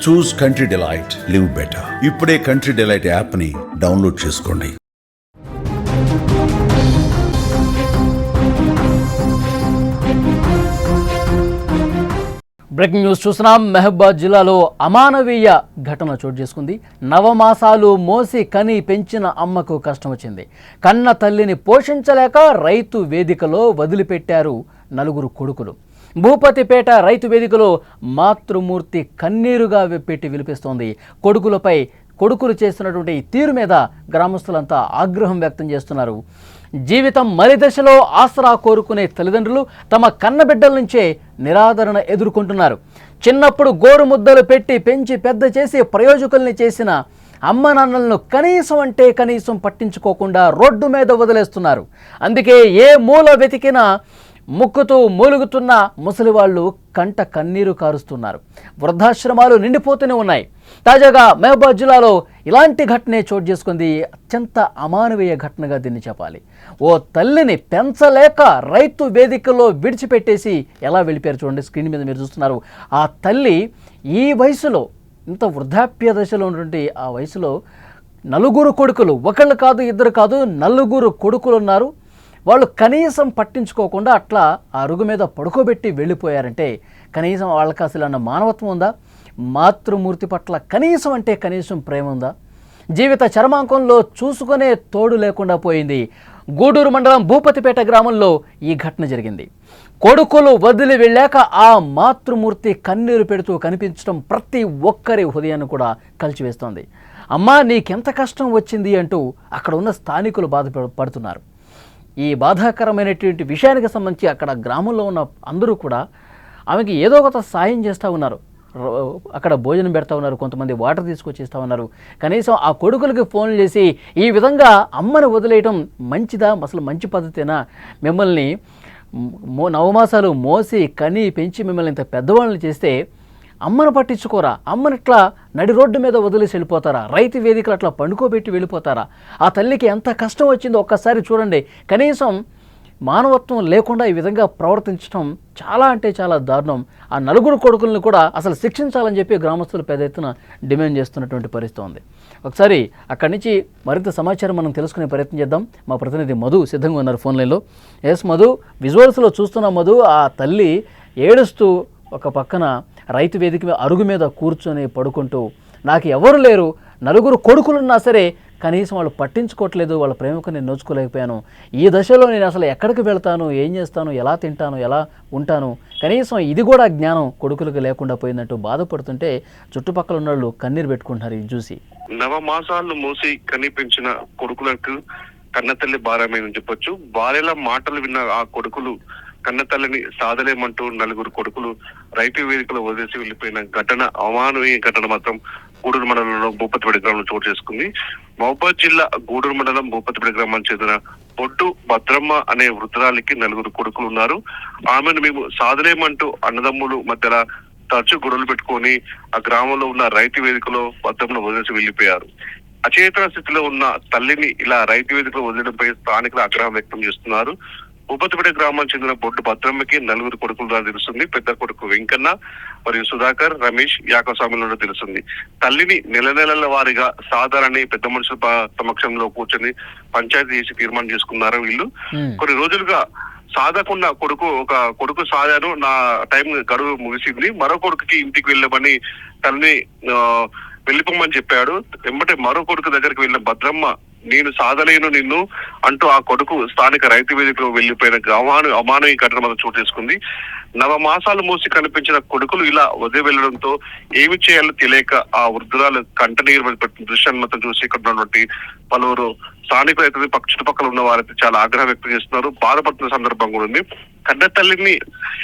చూస్ country delight, live better. ఇప్పుడే country delight app ని download చేసుకోండి. బ్రేకింగ్ న్యూస్ చూస్తున్నాం. మహబూబాద్ జిల్లాలో అమానవీయ ఘటన చోటు చేసుకుంది. నవమాసాలు మోసి కని పెంచిన అమ్మకు కష్టం వచ్చింది. కన్న తల్లిని పోషించలేక రైతు వేదికలో వదిలిపెట్టారు నలుగురు కొడుకులు. భూపతిపేట రైతు వేదికలో మాతృమూర్తి కన్నీరుగా పెట్టి విలిపిస్తోంది. కొడుకులు చేస్తున్నటువంటి తీరు మీద గ్రామస్తులంతా ఆగ్రహం వ్యక్తం చేస్తున్నారు. జీవితం మరిదశలో ఆసరా కోరుకునే తల్లిదండ్రులు తమ కన్నబిడ్డల నుంచే నిరాదరణ ఎదుర్కొంటున్నారు. చిన్నప్పుడు గోరుముద్దలు పెట్టి పెంచి పెద్ద చేసి ప్రయోజకుల్ని చేసిన అమ్మ నాన్నలను కనీసం పట్టించుకోకుండా రోడ్డు మీద వదిలేస్తున్నారు. అందుకే ఏ మూల వెతికినా ముక్కుతూ మూలుగుతున్న ముసలివాళ్లు కంట కన్నీరు కారుస్తున్నారు. వృద్ధాశ్రమాలు నిండిపోతూనే ఉన్నాయి. తాజాగా మహబూబాద్ జిల్లాలో ఇలాంటి ఘటనే చోటు చేసుకుంది. అత్యంత అమానవీయ ఘటనగా దీన్ని చెప్పాలి. ఓ తల్లిని పెంచలేక రైతు వేదికలో విడిచిపెట్టేసి ఎలా వెళ్ళిపోయారు చూడండి. స్క్రీన్ మీద మీరు చూస్తున్నారు. ఆ తల్లి ఈ వయసులో, ఇంత వృద్ధాప్య దశలో ఉన్నటువంటి ఆ వయసులో నలుగురు కొడుకులు, ఒకళ్ళు కాదు ఇద్దరు కాదు, నలుగురు కొడుకులు ఉన్నారు. వాళ్ళు కనీసం పట్టించుకోకుండా అట్లా ఆ అరుగు మీద పడుకోబెట్టి వెళ్ళిపోయారంటే కనీసం వాళ్ళకి అసలు అన్న మానవత్వం ఉందా? మాతృమూర్తి పట్ల కనీసం ప్రేమ ఉందా? జీవిత చరమాంకంలో చూసుకునే తోడు లేకుండా పోయింది. గూడూరు మండలం భూపతిపేట గ్రామంలో ఈ ఘటన జరిగింది. కొడుకులు వదిలి వెళ్ళాక ఆ మాతృమూర్తి కన్నీరు పెడుతూ కనిపించడం ప్రతి ఒక్కరి హృదయాన్ని కూడా కలిచివేస్తోంది. అమ్మా నీకెంత కష్టం వచ్చింది అంటూ అక్కడ ఉన్న స్థానికులు బాధపడుతున్నారు. ఈ బాధాకరమైనటువంటి విషయానికి సంబంధించి అక్కడ గ్రామంలో ఉన్న అందరూ కూడా ఆమెకి ఏదో ఒక సాయం చేస్తూ ఉన్నారు. అక్కడ భోజనం పెడతా ఉన్నారు, కొంతమంది వాటర్ తీసుకొచ్చి ఇస్తూ ఉన్నారు. కనీసం ఆ కొడుకులకి ఫోన్లు చేసి ఈ విధంగా అమ్మను వదిలేయటం మంచిదా, అసలు మంచి పద్ధతేనా? మిమ్మల్ని నవమాసాలు మోసి కని పెంచి మిమ్మల్ని ఇంత పెద్దవాళ్ళని చేస్తే అమ్మను పట్టించుకోరా? అమ్మని ఇట్లా నడి రోడ్డు మీద వదిలేసి వెళ్ళిపోతారా? రైతు వేదికలు అట్లా పండుకోబెట్టి వెళ్ళిపోతారా? ఆ తల్లికి ఎంత కష్టం వచ్చిందో ఒక్కసారి చూడండి. కనీసం మానవత్వం లేకుండా ఈ విధంగా ప్రవర్తించడం చాలా దారుణం. ఆ నలుగురు కొడుకులను కూడా అసలు శిక్షించాలని చెప్పి గ్రామస్తులు పెద్ద ఎత్తున డిమాండ్ చేస్తున్నటువంటి పరిస్థితి ఉంది. ఒకసారి అక్కడి నుంచి మరింత సమాచారం మనం తెలుసుకునే ప్రయత్నం చేద్దాం. మా ప్రతినిధి మధు సిద్ధంగా ఉన్నారు ఫోన్ లైన్లో. ఎస్ మధు, విజువల్స్లో చూస్తున్న మధు, ఆ తల్లి ఏడుస్తూ ఒక పక్కన రైతు వేదిక అరుగు మీద కూర్చొని పడుకుంటూ నాకు ఎవరు లేరు, నలుగురు కొడుకులున్నా సరే కనీసం వాళ్ళు పట్టించుకోవట్లేదు, వాళ్ళ ప్రేమకు నేను నోచుకోలేకపోయాను, ఈ దశలో నేను అసలు ఎక్కడికి వెళ్తాను, ఏం చేస్తాను, ఎలా తింటాను, ఎలా ఉంటాను, కనీసం ఇది కూడా జ్ఞానం కొడుకులకు లేకుండా పోయిందంటూ బాధపడుతుంటే చుట్టుపక్కల ఉన్న వాళ్ళు కన్నీరు పెట్టుకుంటున్నారు ఇది చూసి. నవమాసాలు మోసి కనిపించిన కొడుకులకు కన్నతల్లి భారమేనని చెప్పొచ్చు. భార్యల మాటలు విన్న ఆ కొడుకులు కన్నతల్లిని సాధలేమంటూ నలుగురు కొడుకులు రైతు వేదికలో వదిలేసి వెళ్లిపోయిన ఘటన, అమానవీయ ఘటన మాత్రం గూడూరు మండలంలో భూపతిపేట గ్రామంలో చోటు చేసుకుంది. మహబూబాద్ జిల్లా గూడూరు మండలం భూపతిపేట గ్రామానికి చెందిన బొడ్డు భద్రమ్మ అనే వృద్ధురాలికి నలుగురు కొడుకులు ఉన్నారు. ఆమెను మేము సాధలేమంటూ అన్నదమ్ములు మధ్యలో తరచు గొడవలు పెట్టుకొని ఆ గ్రామంలో ఉన్న రైతు వేదికలో భద్రమ్మను వదిలేసి వెళ్లిపోయారు. అచేతన స్థితిలో ఉన్న తల్లిని ఇలా రైతు వేదికలో వదిలేయడంపై స్థానికులు ఆగ్రహం వ్యక్తం చేస్తున్నారు. భూపతిపేట గ్రామానికి చెందిన బొడ్డు భద్రమ్మకి నలుగురు కొడుకులుగా తెలుస్తుంది. పెద్ద కొడుకు వెంకన్న మరియు సుధాకర్, రమేష్, యాకస్వామిలో తెలుస్తుంది. తల్లిని నెలల వారీగా సాధారణ పెద్ద మనుషుల సమక్షంలో కూర్చొని పంచాయతీ చేసి తీర్మానం చేసుకున్నారు. వీళ్ళు కొన్ని రోజులుగా సాధకుండా కొడుకు సాధాను, నా టైం గడువు ముగిసింది, మరో కొడుకుకి ఇంటికి వెళ్ళమని తల్లిని వెళ్ళిపోమని చెప్పాడు. వెంబటే మరో కొడుకు దగ్గరికి వెళ్ళిన భద్రమ్మ నేను సాధలేను నిన్ను అంటూ ఆ కొడుకు స్థానిక రైతు వేదికలో వెళ్లిపోయిన అమానవీయ ఘటన మనం చోటు చేసుకుంది. నవమాసాలు మోసి కనిపించిన కొడుకులు ఇలా వదిలి వెళ్లడంతో ఏమి చేయాలో తెలియక ఆ వృద్ధురాలు కంటనీరు పెట్టిన దృశ్యాన్ని మొత్తం చూసి ఇక్కడ ఉన్నటువంటి పలువురు స్థానికులు అయితే చుట్టుపక్కల ఉన్న వారైతే చాలా ఆగ్రహం వ్యక్తం చేస్తున్నారు, బాధపడుతున్న సందర్భం కూడా ఉంది. కన్న తల్లిని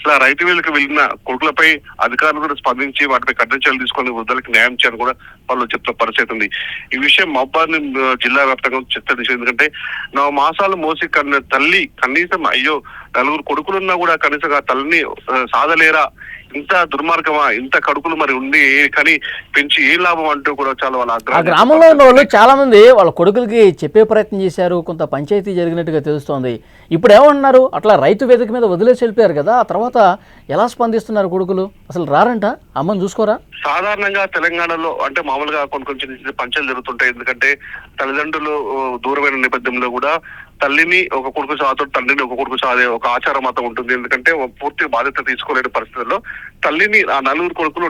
ఇలా రైతు వేలకు వెళ్లిన కొడుకులపై అధికారులు కూడా స్పందించి వాటిపై కఠిన చర్యలు తీసుకొని వృద్ధులకి న్యాయం చేయాలని కూడా వాళ్ళు చెప్తున్న పరిస్థితి ఉంది. ఈ విషయం మహబూబాద్ జిల్లా వ్యాప్తంగా చర్చ. ఎందుకంటే 9 మాసాలు మోసి కన్న తల్లి కనీసం అయ్యో నలుగురు కొడుకులున్నా కూడా కనీసం ఆ తల్లిని సాధలేరా, ఇంత దుర్మార్గమా, ఇంత కడుపులు మరి ఉండి కానీ పెంచి ఏ లాభం అంటూ కూడా చాలా వాళ్ళ ఆ గ్రామంలో ఉన్న వాళ్ళు చాలా మంది వాళ్ళ కొడుకులకి చెప్పే ప్రయత్నం చేశారు, కొంత పంచాయతీ జరిగినట్టుగా తెలుస్తోంది. ఇప్పుడు ఏమంటున్నారు, అట్లా రైతు వేదిక మీద వదిలేసి వెళ్ళిపోయారు కదా, ఆ తర్వాత ఎలా స్పందిస్తున్నారు కొడుకులు? అసలు రారంట, అమ్మని చూసుకోరా? సాధారణంగా తెలంగాణలో అంటే మామూలుగా కొన్ని చిన్న చిన్న పంచాలు జరుగుతుంటాయి. ఎందుకంటే తల్లిదండ్రులు దూరమైన నేపథ్యంలో కూడా తల్లిని ఒక కొడుకు సాతో తండ్రిని ఒక కొడుకు సాదే ఒక ఆచారం మాత్రం ఉంటుంది. ఎందుకంటే పూర్తి బాధ్యత తీసుకోలేని పరిస్థితుల్లో తల్లిని ఆ నలుగురు కొడుకులు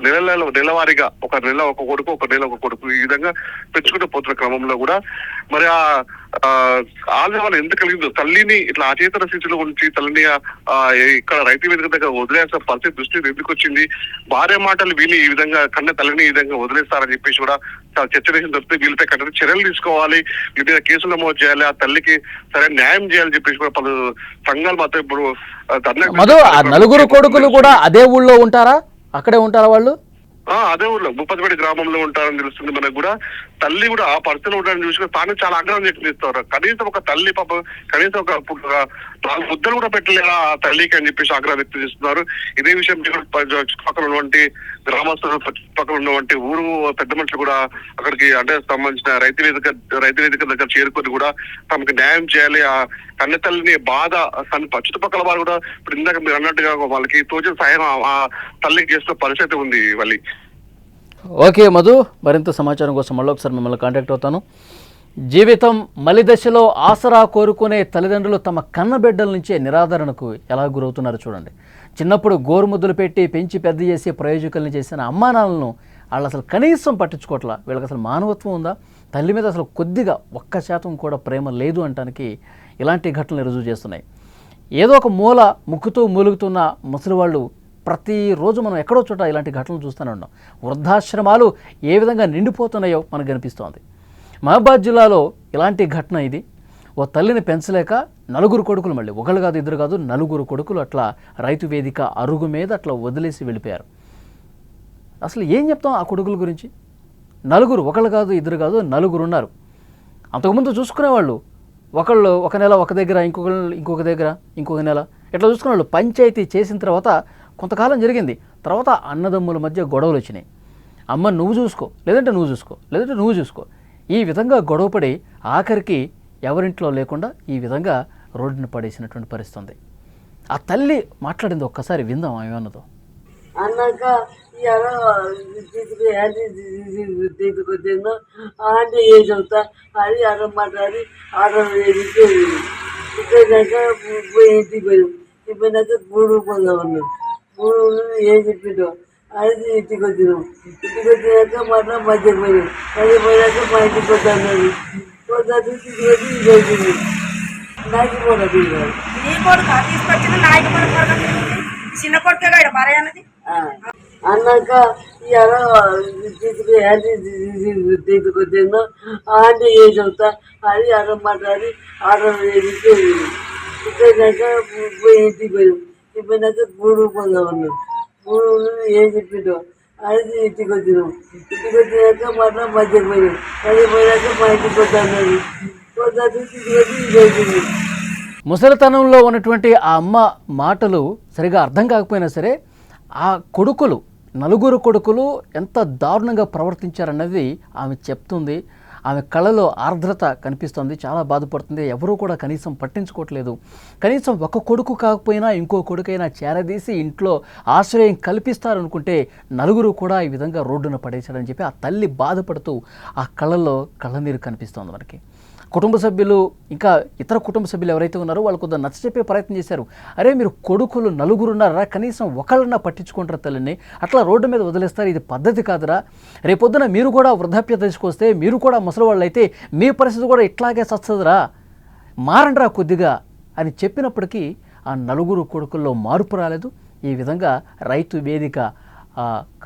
నెలవారీగా ఒక నెల ఒక కొడుకు, ఒక నెల ఒక కొడుకు, ఈ విధంగా పెంచుకుంటూ పోతున్న క్రమంలో కూడా మరి ఆందోళన ఎందుకు కలిగిందో, తల్లిని ఇట్లా అచేతన స్థితిలో ఉంచి తల్లిని ఇక్కడ రైతు వేదిక దగ్గర వదిలేసిన పరిస్థితి దృష్టి ఎందుకు వచ్చింది, భార్య మాటలు విని ఈ విధంగా కన్న తల్లిని ఈ విధంగా వదిలేస్తారని చెప్పేసి కూడా చర్చ చేసిన తర్వాత వీళ్ళపై కఠిన చర్యలు తీసుకోవాలి, వీటి మీద కేసులు నమోదు చేయాలి, ఆ తల్లికి సరైన న్యాయం చేయాలని చెప్పేసి కూడా పలు సంఘాలు మాత్రం ఇప్పుడు మధు, ఆ నలుగురు కొడుకులు కూడా అదే ఊళ్ళో ఉంటారా, అక్కడే ఉంటారా వాళ్ళు? అదే ఊర్లో ముప్పతిపేట గ్రామంలో ఉంటారని తెలుస్తుంది మనకు కూడా. తల్లి కూడా ఆ పరిస్థితిలో ఉంటారని చూసుకుని తాను చాలా ఆగ్రహం చేస్తారు. కనీసం ఒక తల్లి పాప కనీసం ఒక 4 ముద్దలు కూడా పెట్టలేదా ఆ తల్లికి అని చెప్పేసి ఆగ్రహం వ్యక్తం చేస్తున్నారు. ఇదే విషయం చుట్టుపక్కల ఉన్నటువంటి గ్రామస్తులు, చుట్టుపక్కల ఉన్నటువంటి ఊరు పెద్ద మనుషులు కూడా అక్కడికి అంటే సంబంధించిన రైతు వేదిక దగ్గర చేరుకొని కూడా తమకు న్యాయం చేయాలి, ఆ కన్న తల్లిని బాధ చుట్టుపక్కల వారు కూడా ఇప్పుడు ఇందాక మీరు అన్నట్టుగా వాళ్ళకి తోచిన సాయం ఆ తల్లికి చేస్తున్న పరిస్థితి ఉంది వాళ్ళి. ఓకే మధు, మరింత సమాచారం కోసం మళ్ళీ ఒకసారి మిమ్మల్ని కాంటాక్ట్ అవుతాను. జీవితం మలి దశలో ఆసరా కోరుకునే తల్లిదండ్రులు తమ కన్నబిడ్డల నుంచే నిరాదరణకు ఎలా గురవుతున్నారో చూడండి. చిన్నప్పుడు గోరుముద్దులు పెట్టి పెంచి పెద్ద చేసి ప్రయోజకుల్ని చేసిన అమ్మానాలను వాళ్ళు అసలు కనీసం పట్టించుకోవట్లా. వీళ్ళకి అసలు మానవత్వం ఉందా? తల్లి మీద అసలు కొద్దిగా 1% కూడా ప్రేమ లేదు అంటానికి ఇలాంటి ఘటనలు రుజువు చేస్తున్నాయి. ఏదో ఒక మూల ముక్కుతూ మూలుగుతున్న ముసలి వాళ్ళు ప్రతిరోజు మనం ఎక్కడో చోట ఇలాంటి ఘటనలు చూస్తూనే ఉన్నాం. వృద్ధాశ్రమాలు ఏ విధంగా నిండిపోతున్నాయో మనకు కనిపిస్తోంది. మహబాద్ జిల్లాలో ఇలాంటి ఘటన ఇది. ఓ తల్లిని పెంచలేక నలుగురు కొడుకులు, మళ్ళీ ఒకళ్ళు కాదు ఇద్దరు కాదు నలుగురు కొడుకులు అట్లా రైతు వేదిక అరుగు మీద అట్లా వదిలేసి వెళ్ళిపోయారు. అసలు ఏం చెప్తాం ఆ కొడుకుల గురించి? నలుగురు, ఒకళ్ళు కాదు ఇద్దరు కాదు నలుగురు ఉన్నారు. అంతకుముందు చూసుకునేవాళ్ళు ఒకళ్ళు ఒక నెల ఒక దగ్గర, ఇంకొక దగ్గర ఇంకొక నెల ఇట్లా చూసుకునేవాళ్ళు. పంచాయతీ చేసిన తర్వాత కొంతకాలం జరిగింది. తర్వాత అన్నదమ్ముల మధ్య గొడవలు వచ్చినాయి. అమ్మ నువ్వు చూసుకో, లేదంటే నువ్వు చూసుకో, లేదంటే నువ్వు చూసుకో, ఈ విధంగా గొడవపడి ఆఖరికి ఎవరింట్లో లేకుండా ఈ విధంగా రోడ్డున పడేసినటువంటి పరిస్థితి. ఆ తల్లి మాట్లాడింది ఒక్కసారి విందాం ఏమన్నదో. అన్నాక తీసుకొచ్చిందో అంటే ఏం చెబుతా అది అన్నం మాట్లాడి ఆర్డర్ వేడికి ఇక్కడాక పోయి ఇంటికి పోయాం. పోయినాక గూడు పోదాం అన్నాం. గూడు ఏం చెప్పిండో అది ఇంటికి వచ్చినాం. ఇంటికి వచ్చినాక మళ్ళీ మధ్యకి పోయినాం. మధ్య పోయినాక మా ఇంటికి వద్దన్నది. వద్దు ఇంటికి వచ్చి ఇది అయిపోయింది. నాకు పోటీ నీ కొడుకు తీసుకొచ్చిన నాయకు చిన్న కొడుకే కాడ భార్య అన్నది అన్నాక తీసుకొచ్చిందో అంటే ఏం చెబుతా అది అన్నం మాట్లాడి ఆర్డర్ వేడికి ఇక్కడాక పోయి ఇంటికి పోయాం. పోయినాక గూడు పోదాం అన్నాం. గూడు ఏం చెప్పిండో అది ఇంటికి వచ్చినాం. ఇంటికి వచ్చినాక మళ్ళీ మధ్యకి పోయినాం. మధ్య పోయినాక మా ఇంటికి వద్దన్నది. వద్దు ఇంటికి వచ్చి ఇది అయిపోయింది. ముసలితనంలో ఉన్నటువంటి ఆ అమ్మ మాటలు సరిగా అర్థం కాకపోయినా సరే ఆ కొడుకులు, నలుగురు కొడుకులు ఎంత దారుణంగా ప్రవర్తించారన్నది ఆమె చెప్తుంది. ఆమె కళ్ళలో ఆర్ద్రత కనిపిస్తుంది, చాలా బాధపడుతుంది. ఎవరూ కూడా కనీసం పట్టించుకోవట్లేదు. కనీసం ఒక కొడుకు కాకపోయినా ఇంకో కొడుకైనా చేరదీసి ఇంట్లో ఆశ్రయం కల్పిస్తారనుకుంటే నలుగురు కూడా ఈ విధంగా రోడ్డున పడేశారని చెప్పి ఆ తల్లి బాధపడుతూ ఆ కళ్ళల్లో కళ్ళనీరు కనిపిస్తోంది మనకి. కుటుంబ సభ్యులు, ఇంకా ఇతర కుటుంబ సభ్యులు ఎవరైతే ఉన్నారో వాళ్ళు కొద్దిగా నచ్చచెప్పే ప్రయత్నం చేశారు. అరే మీరు కొడుకులు నలుగురు ఉన్నారా, కనీసం ఒకళ్ళన్నా పట్టించుకుంటారు తల్లిని, అట్లా రోడ్డు మీద వదిలేస్తారు, ఇది పద్ధతి కాదురా. రేపొద్దున మీరు కూడా వృద్ధాప్య దశకొస్తే, మీరు కూడా ముసలివాళ్ళు అయితే మీ పరిస్థితి కూడా ఇట్లాగే సస్తదురా, మారండిరా కొద్దిగా అని చెప్పినప్పటికీ ఆ నలుగురు కొడుకుల్లో మార్పు రాలేదు. ఈ విధంగా రైతు వేదిక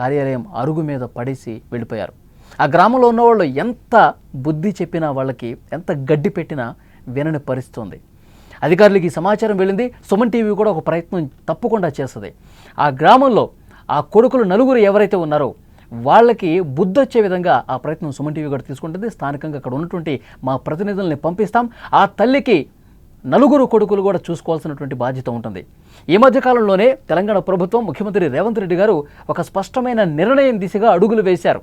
కార్యాలయం అరుగు మీద పడేసి వెళ్ళిపోయారు. ఆ గ్రామంలో ఉన్నవాళ్ళు ఎంత బుద్ధి చెప్పినా, వాళ్ళకి ఎంత గడ్డి పెట్టినా వినని పరిస్థితుంది. అధికారులకి ఈ సమాచారం వెళ్ళింది. సుమన్ టీవీ కూడా ఒక ప్రయత్నం తప్పకుండా చేస్తుంది. ఆ గ్రామంలో ఆ కొడుకులు నలుగురు ఎవరైతే ఉన్నారో వాళ్ళకి బుద్ధి వచ్చే విధంగా ఆ ప్రయత్నం సుమన్ టీవీ కూడా తీసుకుంటుంది. స్థానికంగా అక్కడ ఉన్నటువంటి మా ప్రతినిధుల్ని పంపిస్తాం. ఆ తల్లికి నలుగురు కొడుకులు కూడా చూసుకోవాల్సినటువంటి బాధ్యత ఉంటుంది. ఈ మధ్యకాలంలోనే తెలంగాణ ప్రభుత్వం ముఖ్యమంత్రి రేవంత్ రెడ్డి గారు ఒక స్పష్టమైన నిర్ణయం దిశగా అడుగులు వేశారు.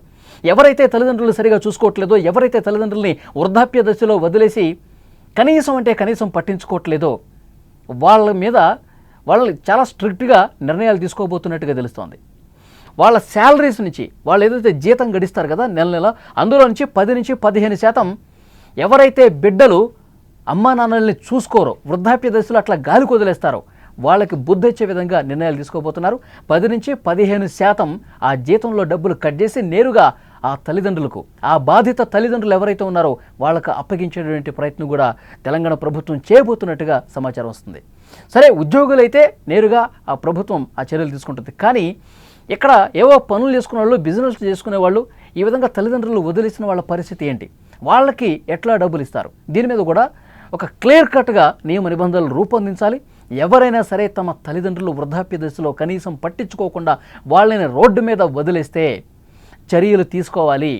ఎవరైతే తల్లిదండ్రులు సరిగా చూసుకోవట్లేదో, ఎవరైతే తల్లిదండ్రుల్ని వృద్ధాప్య దశలో వదిలేసి కనీసం పట్టించుకోవట్లేదో వాళ్ళని చాలా స్ట్రిక్ట్గా నిర్ణయాలు తీసుకోబోతున్నట్టుగా తెలుస్తోంది. వాళ్ళ శాలరీస్ నుంచి వాళ్ళు ఏదైతే జీతం గడిస్తారు కదా నెల అందులో నుంచి 10 నుంచి 15% ఎవరైతే బిడ్డలు అమ్మా నాన్నల్ని చూసుకోరో, వృద్ధాప్య దశలో అట్లా గాలికి వదిలేస్తారో వాళ్ళకి బుద్ధి వచ్చే విధంగా నిర్ణయాలు తీసుకోబోతున్నారు. 10 నుంచి 15% ఆ జీతంలో డబ్బులు కట్ చేసి నేరుగా ఆ తల్లిదండ్రులకు, ఆ బాధిత తల్లిదండ్రులు ఎవరైతే ఉన్నారో వాళ్ళకు అప్పగించేటువంటి ప్రయత్నం కూడా తెలంగాణ ప్రభుత్వం చేయబోతున్నట్టుగా సమాచారం వస్తుంది. సరే, ఉద్యోగులైతే నేరుగా ఆ ప్రభుత్వం ఆ చర్యలు తీసుకుంటుంది. కానీ ఇక్కడ ఏవో పనులు చేసుకునే వాళ్ళు, బిజినెస్ చేసుకునే వాళ్ళు, ఈ విధంగా తల్లిదండ్రులు వదిలేసిన వాళ్ళ పరిస్థితి ఏంటి, వాళ్ళకి ఎట్లా డబ్బులు ఇస్తారు, దీని మీద కూడా ఒక క్లియర్ కట్గా నియమ నిబంధనలు రూపొందించాలి. ఎవరైనా సరే తమ తల్లిదండ్రులు వృద్ధాప్య దశలో కనీసం పట్టించుకోకుండా వాళ్ళని రోడ్డు మీద వదిలేస్తే చర్యలు తీసుకోవాలి.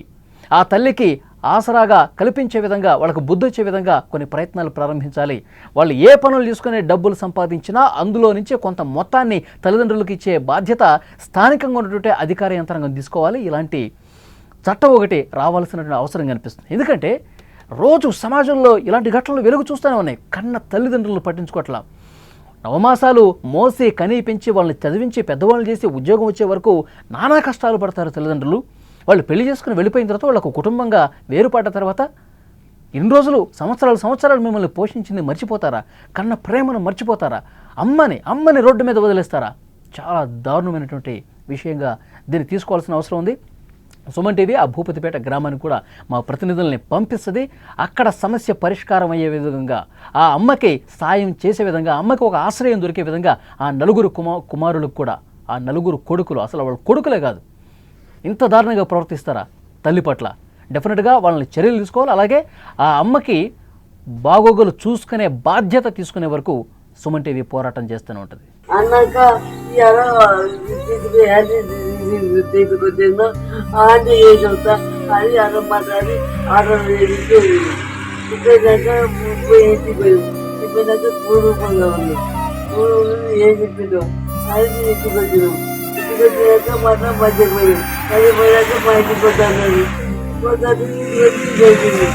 ఆ తల్లికి ఆసరాగా కల్పించే విధంగా, వాళ్ళకు బుద్ధి వచ్చే విధంగా కొన్ని ప్రయత్నాలు ప్రారంభించాలి. వాళ్ళు ఏ పనులు చేసుకునే డబ్బులు సంపాదించినా అందులో నుంచి కొంత మొత్తాన్ని తల్లిదండ్రులకు ఇచ్చే బాధ్యత స్థానికంగా ఉన్నటువంటి అధికార యంత్రాంగం తీసుకోవాలి. ఇలాంటి చట్టం ఒకటి రావాల్సినటువంటి అవసరం కనిపిస్తుంది. ఎందుకంటే రోజు సమాజంలో ఇలాంటి ఘటనలు వెలుగు చూస్తూనే ఉన్నాయి. కన్న తల్లిదండ్రులు పట్టించుకోవట్లా, నవమాసాలు మోసి కని పెంచి వాళ్ళని చదివించి పెద్దవాళ్ళు చేసి ఉద్యోగం వచ్చే వరకు నానా కష్టాలు పడతారు తల్లిదండ్రులు. వాళ్ళు పెళ్లి చేసుకుని వెళ్ళిపోయిన తర్వాత వాళ్ళకు కుటుంబంగా వేరుపడ్డ తర్వాత ఇన్ని రోజులు సంవత్సరాలు మిమ్మల్ని పోషించింది మర్చిపోతారా? కన్న ప్రేమను మర్చిపోతారా? అమ్మని రోడ్డు మీద వదిలేస్తారా? చాలా దారుణమైనటువంటి విషయంగా దీన్ని తీసుకోవాల్సిన అవసరం ఉంది. సుమన్ టీవీ ఆ భూపతిపేట గ్రామానికి కూడా మా ప్రతినిధుల్ని పంపిస్తుంది. అక్కడ సమస్య పరిష్కారం అయ్యే విధంగా, ఆ అమ్మకి సాయం చేసే విధంగా, అమ్మకి ఒక ఆశ్రయం దొరికే విధంగా ఆ నలుగురు కుమారులకు కూడా, ఆ నలుగురు కొడుకులు, అసలు వాళ్ళ కొడుకులే కాదు, ఇంత దారుణంగా ప్రవర్తిస్తారా తల్లి పట్ల? డెఫినెట్గా వాళ్ళని చర్యలు తీసుకోవాలి. అలాగే ఆ అమ్మకి బాగోగులు చూసుకునే బాధ్యత తీసుకునే వరకు సుమన్ టీవీ పోరాటం చేస్తూనే ఉంటుంది. అన్నాక తీసుకొచ్చిందో ఆంటీ ఏం చెప్తా అది అన్నం మాట్లాడి ఆర్డర్ వేసి ఇప్పటిదాక ఇంటికి పోయాం. ఇప్పటిదాకా 3 రూపాయలు ఉంది. 3 రూపాయలు ఏం చెప్పిందో అది ఇంటికి వచ్చినాం. ఇంటికి వచ్చినాక మాత్రం మధ్యకి పోయాం. మధ్య పోయాక మా ఇంటికి పోతాను పోతాను జరిగింది.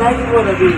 నాకు పోతుంది.